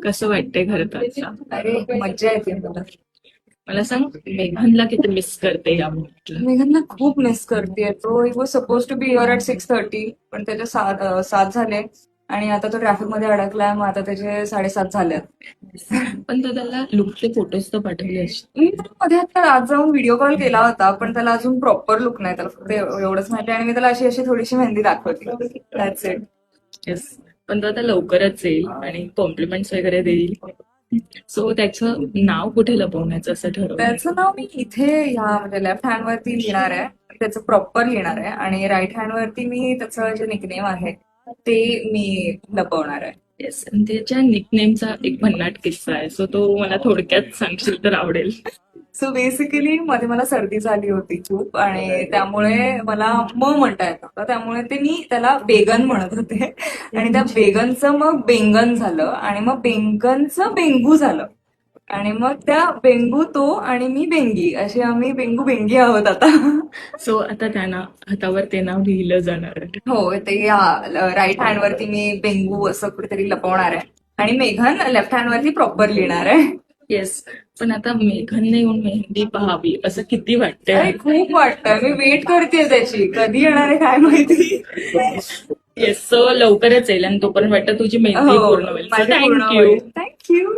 कसं वाटतंय खरं तर आता? अरे मज्जा येते मला. मला सांग, मेघनला किती मिस करते या मुव्हीतलं? मेघनला खूप मिस करते. तो he was supposed to be here at 6:30, पण त्याचे 7 झाले आणि आता तो ट्रॅफिक मध्ये अडकलाय. मग आता त्याचे 7:30 झालेत. पण तो त्याला लुकचे फोटोज तर पाठवले असते. मी त्याला मध्ये आता आज जाऊन व्हिडिओ कॉल केला होता, पण त्याला अजून प्रॉपर लुक नाही. त्याला फक्त एवढंच माहिती आहे आणि मी त्याला अशी अशी थोडीशी मेहंदी दाखवते. That's it. येस. पण तो आता लवकरच येईल आणि कॉम्प्लिमेंट्स वगैरे देईल. सो त्याचं नाव कुठे लपवण्याचं असं ठरवलं? त्याचं नाव मी इथे ह्या म्हणजे लेफ्ट हँड वरती लिहिणार आहे. त्याचं प्रॉपर लिहिणार आहे आणि राईट हँड वरती मी त्याचं जे निकनेम आहे ते मी लपवणार आहे. येस. आणि त्याच्या निकनेमचा एक भन्नाट किस्सा आहे. सो तो मला थोडक्यात सांगशील तर आवडेल. सो बेसिकली मध्ये मला सर्दी झाली होती खूप आणि त्यामुळे मला म्हणता येत नव्हतं. त्यामुळे ते मी त्याला बेगन म्हणत होते आणि त्या बेगनचं मग बेंगन झालं आणि मग बेंगनचं बेंगू झालं आणि मग त्या बेंगू तो आणि मी बेंगी असे आम्ही बेंगू बेंगी आहोत आता. सो आता त्यांना हातावर ते नाव लिहिलं जाणार आहे. हो, ते राईट हँड वरती मी बेंगू असं कुठेतरी लपवणार आहे आणि मेघन लेफ्ट हँड वरती प्रॉपर लिहिणार आहे. येस. पण आता मेघनने येऊन मेहंदी पाहावी असं किती वाटतंय? अरे खूप वाटतं. मी वेट करते त्याची, कधी येणार आहे काय माहिती. येस. सो लवकरच येईल आणि तोपर्यंत वाटतं तुझी मेहंदी हो, पूर्ण होईल. सो माझी पूर्ण थँक्यू. होईल. थँक्यू.